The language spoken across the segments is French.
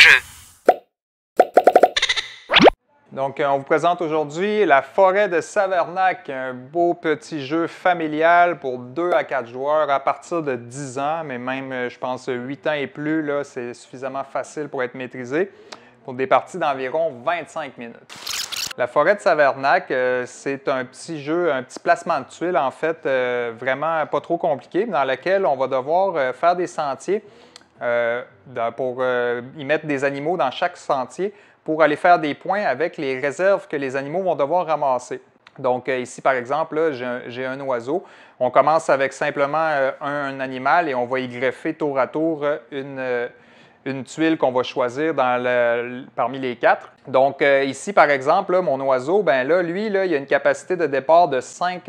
jeu. Donc, on vous présente aujourd'hui la forêt de Savernac, un beau petit jeu familial pour 2 à 4 joueurs à partir de 10 ans, mais même, je pense, 8 ans et plus, c'est suffisamment facile pour être maîtrisé pour des parties d'environ 25 minutes. La forêt de Savernac, c'est un petit jeu, un petit placement de tuiles, en fait, vraiment pas trop compliqué, dans lequel on va devoir faire des sentiers pour y mettre des animaux dans chaque sentier pour aller faire des points avec les réserves que les animaux vont devoir ramasser. Donc ici, par exemple, j'ai un oiseau. On commence avec simplement un animal et on va y greffer tour à tour une tuile qu'on va choisir parmi les 4. Donc ici, par exemple, là, mon oiseau, lui, il a une capacité de départ de 5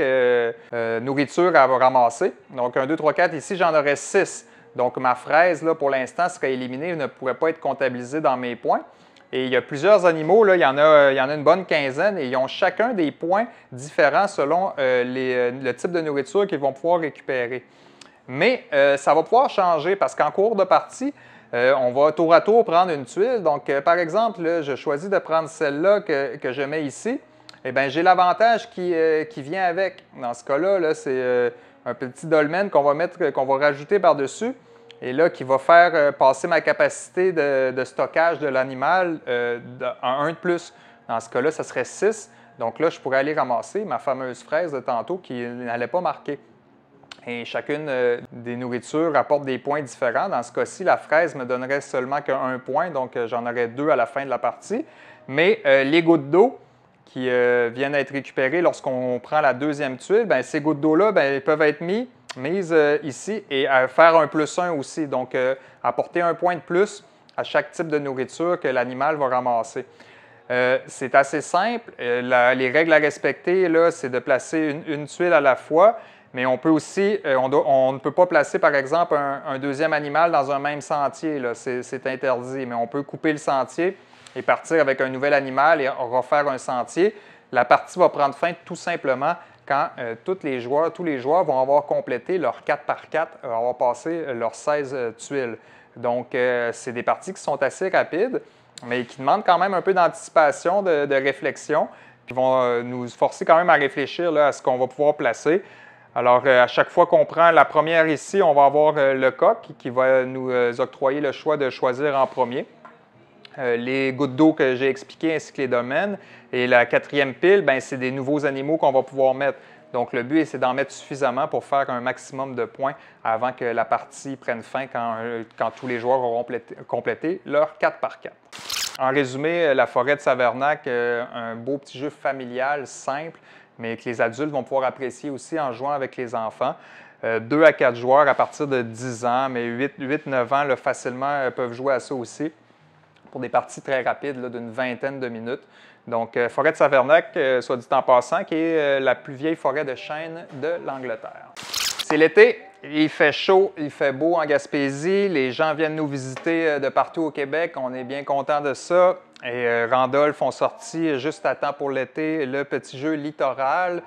nourritures à ramasser. Donc 1, 2, 3, 4. Ici, j'en aurais 6. Donc ma fraise, là, pour l'instant, serait éliminée, ne pourrait pas être comptabilisée dans mes points. Et il y a plusieurs animaux, là, il y en a une bonne quinzaine, et ils ont chacun des points différents selon le type de nourriture qu'ils vont pouvoir récupérer. Mais ça va pouvoir changer parce qu'en cours de partie, on va tour à tour prendre une tuile. Donc, par exemple, là, je choisis de prendre celle-là que je mets ici. Eh bien, j'ai l'avantage qui vient avec. Dans ce cas-là, c'est un petit dolmen qu'on va rajouter par-dessus. Et là, qui va faire passer ma capacité de stockage de l'animal à 1 de plus. Dans ce cas-là, ça serait 6. Donc là, je pourrais aller ramasser ma fameuse fraise de tantôt qui n'allait pas marquer. Et chacune des nourritures apporte des points différents. Dans ce cas-ci, la fraise me donnerait seulement qu'un point, donc j'en aurais 2 à la fin de la partie. Mais les gouttes d'eau qui viennent être récupérées lorsqu'on prend la deuxième tuile, ces gouttes d'eau-là, elles peuvent être mises ici et à faire un +1 aussi. Donc, apporter un point de plus à chaque type de nourriture que l'animal va ramasser. C'est assez simple. Les règles à respecter, c'est de placer une tuile à la fois. Mais on peut aussi, on ne peut pas placer, par exemple, un deuxième animal dans un même sentier. C'est interdit. Mais on peut couper le sentier et partir avec un nouvel animal et refaire un sentier. La partie va prendre fin tout simplement quand tous les joueurs vont avoir complété leur 4 par 4, avoir passé leurs 16 tuiles. Donc, c'est des parties qui sont assez rapides, mais qui demandent quand même un peu d'anticipation, de réflexion, qui vont nous forcer quand même à réfléchir là, à ce qu'on va pouvoir placer. Alors, à chaque fois qu'on prend la première ici, on va avoir le coq qui va nous octroyer le choix de choisir en premier. Les gouttes d'eau que j'ai expliquées ainsi que les domaines. Et la 4e pile, c'est des nouveaux animaux qu'on va pouvoir mettre. Donc, le but, c'est d'en mettre suffisamment pour faire un maximum de points avant que la partie prenne fin quand tous les joueurs auront complété leur 4 par 4. En résumé, la forêt de Savernac, un beau petit jeu familial, simple, mais que les adultes vont pouvoir apprécier aussi en jouant avec les enfants. 2 à 4 joueurs à partir de 10 ans, mais 8-9 ans là, facilement peuvent jouer à ça aussi pour des parties très rapides d'une vingtaine de minutes. Donc, forêt de Savernac, soit dit en passant, qui est la plus vieille forêt de chêne de l'Angleterre. C'est l'été, il fait chaud, il fait beau en Gaspésie, les gens viennent nous visiter de partout au Québec, on est bien content de ça. Et Randolph ont sorti juste à temps pour l'été le petit jeu Littoral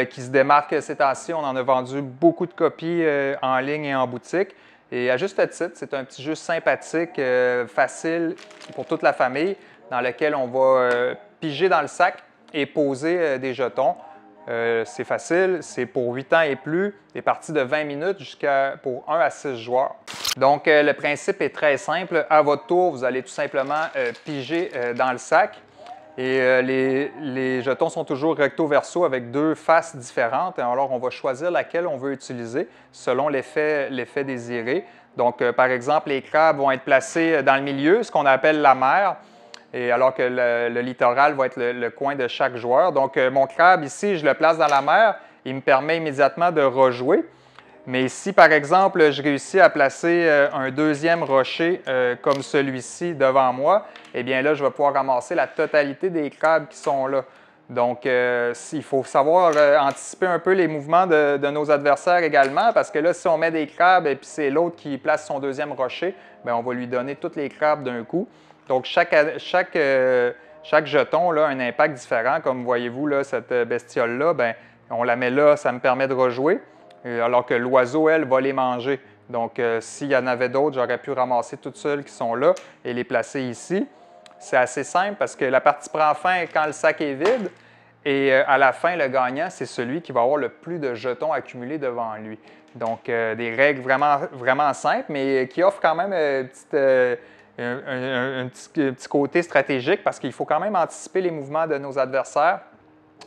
qui se démarque ces temps-ci. On en a vendu beaucoup de copies en ligne et en boutique. Et à juste titre, c'est un petit jeu sympathique, facile pour toute la famille, dans lequel on va piger dans le sac et poser des jetons. C'est facile, c'est pour 8 ans et plus, des parties de 20 minutes pour 1 à 6 joueurs. Donc, le principe est très simple. À votre tour, vous allez tout simplement piger dans le sac. Et les jetons sont toujours recto-verso avec 2 faces différentes. Alors, on va choisir laquelle on veut utiliser selon l'effet désiré. Donc, par exemple, les crabes vont être placés dans le milieu, ce qu'on appelle la mer, et alors que le littoral va être le coin de chaque joueur. Donc, mon crabe ici, je le place dans la mer. Il me permet immédiatement de rejouer. Mais si, par exemple, je réussis à placer un deuxième rocher comme celui-ci devant moi, eh bien là, je vais pouvoir ramasser la totalité des crabes qui sont là. Donc, il faut savoir anticiper un peu les mouvements de nos adversaires également, parce que là, si on met des crabes et puis c'est l'autre qui place son deuxième rocher, bien, on va lui donner tous les crabes d'un coup. Donc, chaque jeton là, a un impact différent. Comme voyez-vous, là, cette bestiole-là, bien, on la met là, ça me permet de rejouer. Alors que l'oiseau, elle, va les manger. Donc, s'il y en avait d'autres, j'aurais pu ramasser toutes celles qui sont là et les placer ici. C'est assez simple parce que la partie prend fin quand le sac est vide et à la fin, le gagnant, c'est celui qui va avoir le plus de jetons accumulés devant lui. Donc, des règles vraiment, vraiment simples, mais qui offrent quand même un petit côté stratégique parce qu'il faut quand même anticiper les mouvements de nos adversaires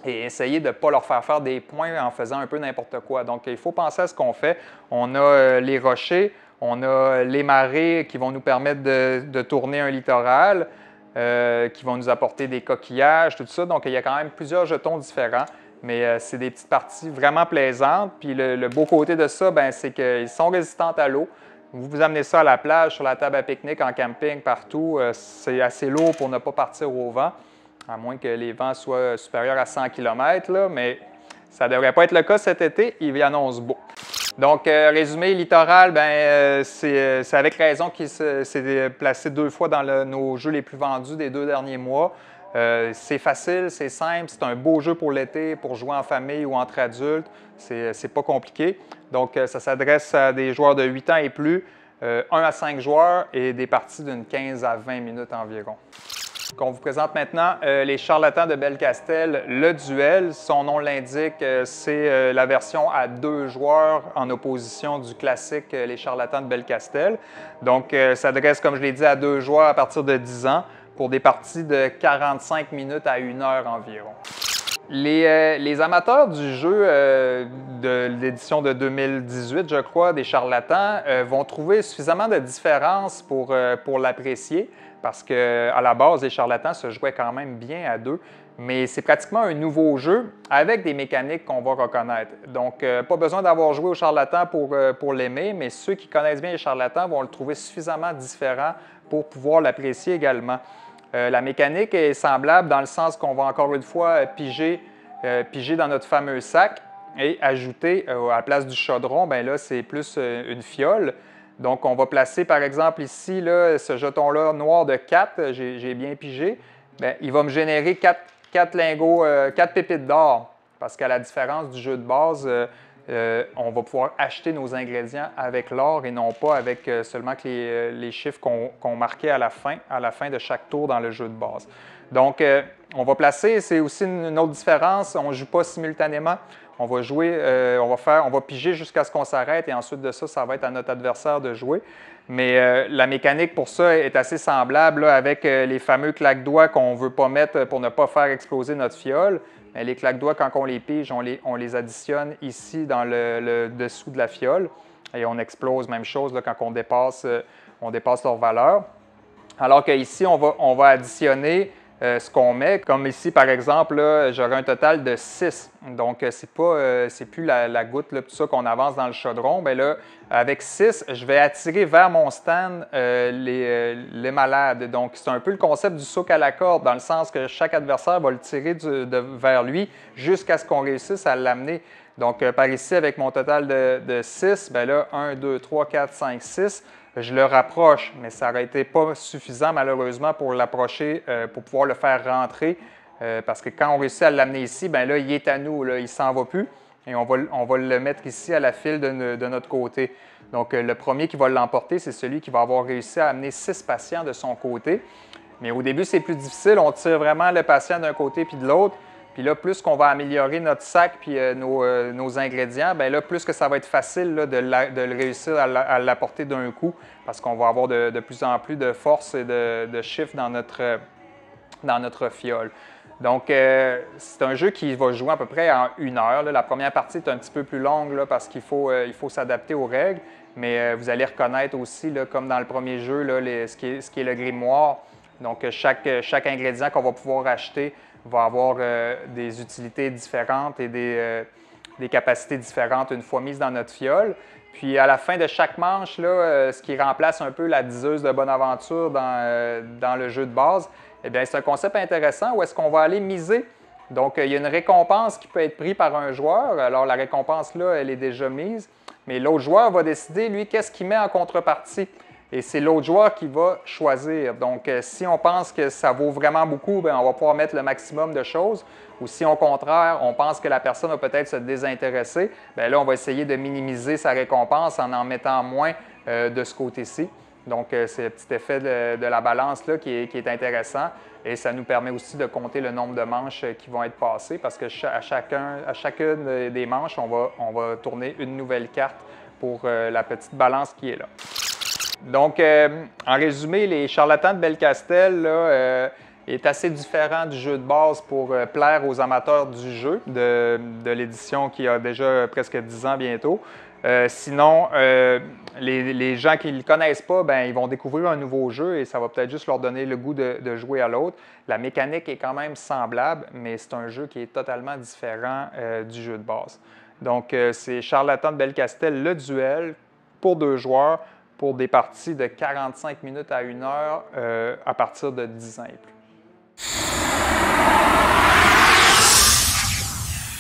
et essayer de ne pas leur faire des points en faisant un peu n'importe quoi. Donc, il faut penser à ce qu'on fait. On a les rochers, on a les marées qui vont nous permettre de tourner un littoral, qui vont nous apporter des coquillages, tout ça. Donc, il y a quand même plusieurs jetons différents, mais c'est des petites parties vraiment plaisantes. Puis, le beau côté de ça, c'est qu'ils sont résistants à l'eau. Vous amenez ça à la plage, sur la table à pique-nique, en camping, partout. C'est assez lourd pour ne pas partir au vent, à moins que les vents soient supérieurs à 100 km, là, ça ne devrait pas être le cas cet été. Il y annonce beau. Donc, résumé, littoral, c'est avec raison qu'il s'est placé 2 fois dans nos jeux les plus vendus des 2 derniers mois. C'est facile, c'est simple, c'est un beau jeu pour l'été, pour jouer en famille ou entre adultes. C'est pas compliqué. Donc, ça s'adresse à des joueurs de 8 ans et plus, 1 à 5 joueurs et des parties d'une 15 à 20 minutes environ. On vous présente maintenant les charlatans de Belcastel, le duel. Son nom l'indique, c'est la version à 2 joueurs en opposition du classique les charlatans de Belcastel. Donc, ça s'adresse, comme je l'ai dit, à 2 joueurs à partir de 10 ans pour des parties de 45 minutes à 1 heure environ. Les amateurs du jeu de l'édition de 2018, je crois, des charlatans, vont trouver suffisamment de différences pour l'apprécier parce qu'à la base, les charlatans se jouaient quand même bien à 2, mais c'est pratiquement un nouveau jeu avec des mécaniques qu'on va reconnaître. Donc, pas besoin d'avoir joué aux charlatans pour l'aimer, mais ceux qui connaissent bien les charlatans vont le trouver suffisamment différent pour pouvoir l'apprécier également. La mécanique est semblable dans le sens qu'on va encore une fois piger dans notre fameux sac et ajouter à la place du chaudron, là, c'est plus une fiole. Donc, on va placer, par exemple, ici, là, ce jeton-là noir de 4, j'ai bien pigé, il va me générer 4 lingots, 4 pépites d'or, parce qu'à la différence du jeu de base, on va pouvoir acheter nos ingrédients avec l'or et non pas avec seulement que les chiffres qu'on marquait à la fin de chaque tour dans le jeu de base. Donc, on va placer, c'est aussi une autre différence, on ne joue pas simultanément. On va jouer, on va piger jusqu'à ce qu'on s'arrête et ensuite de ça, ça va être à notre adversaire de jouer. Mais la mécanique pour ça est assez semblable là, avec les fameux claques-doigts qu'on ne veut pas mettre pour ne pas faire exploser notre fiole. Mais les claques-doigts, quand on les pige, on les additionne ici dans le dessous de la fiole et on explose, même chose là, quand on dépasse leur valeur. Alors qu'ici, on va additionner ce qu'on met. Comme ici, par exemple, j'aurai un total de 6. Donc, c'est plus la goutte, là, tout ça qu'on avance dans le chaudron. Bien là, avec 6, je vais attirer vers mon stand les malades. Donc, c'est un peu le concept du souk à la corde, dans le sens que chaque adversaire va le tirer vers lui jusqu'à ce qu'on réussisse à l'amener. Donc, par ici, avec mon total de 6, bien là, 1, 2, 3, 4, 5, 6, je le rapproche, mais ça n'aurait été pas suffisant, malheureusement, pour l'approcher, pour pouvoir le faire rentrer, parce que quand on réussit à l'amener ici, bien là, il est à nous, là, il ne s'en va plus, et on va le mettre ici à la file de notre côté. Donc, le premier qui va l'emporter, c'est celui qui va avoir réussi à amener 6 patients de son côté. Mais au début, c'est plus difficile, on tire vraiment le patient d'un côté puis de l'autre. Puis là, plus qu'on va améliorer notre sac puis nos ingrédients, bien là, plus que ça va être facile là, de le réussir à l'apporter d'un coup parce qu'on va avoir de plus en plus de force et de chiffres dans notre fiole. Donc, c'est un jeu qui va jouer à peu près en 1 heure. Là. La première partie est un petit peu plus longue là, parce qu'il faut s'adapter aux règles, mais vous allez reconnaître aussi, là, comme dans le premier jeu, là, ce qui est le grimoire. Donc, chaque ingrédient qu'on va pouvoir acheter va avoir des utilités différentes et des capacités différentes une fois mises dans notre fiole. Puis à la fin de chaque manche, là, ce qui remplace un peu la diseuse de Bonaventure dans le jeu de base, eh bien, c'est un concept intéressant où est-ce qu'on va aller miser. Donc, il y a une récompense qui peut être prise par un joueur. Alors, la récompense, là, elle est déjà mise. Mais l'autre joueur va décider, lui, qu'est-ce qu'il met en contrepartie. et c'est l'autre joueur qui va choisir. Donc, si on pense que ça vaut vraiment beaucoup, bien, on va pouvoir mettre le maximum de choses. Ou si au contraire, on pense que la personne va peut-être se désintéresser, bien là, on va essayer de minimiser sa récompense en mettant moins de ce côté-ci. Donc, c'est le petit effet de la balance là, qui est intéressant et ça nous permet aussi de compter le nombre de manches qui vont être passées parce que à chacune des manches, on va tourner une nouvelle carte pour la petite balance qui est là. Donc, en résumé, les charlatans de Belcastel là, est assez différent du jeu de base pour plaire aux amateurs du jeu, de l'édition qui a déjà presque 10 ans bientôt. Sinon, les gens qui ne le connaissent pas, bien, ils vont découvrir un nouveau jeu et ça va peut-être juste leur donner le goût de jouer à l'autre. La mécanique est quand même semblable, mais c'est un jeu qui est totalement différent du jeu de base. Donc, c'est Charlatan de Belcastel, le duel pour 2 joueurs pour des parties de 45 minutes à 1 heure à partir de 10 ans et plus.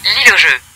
Lis le jeu.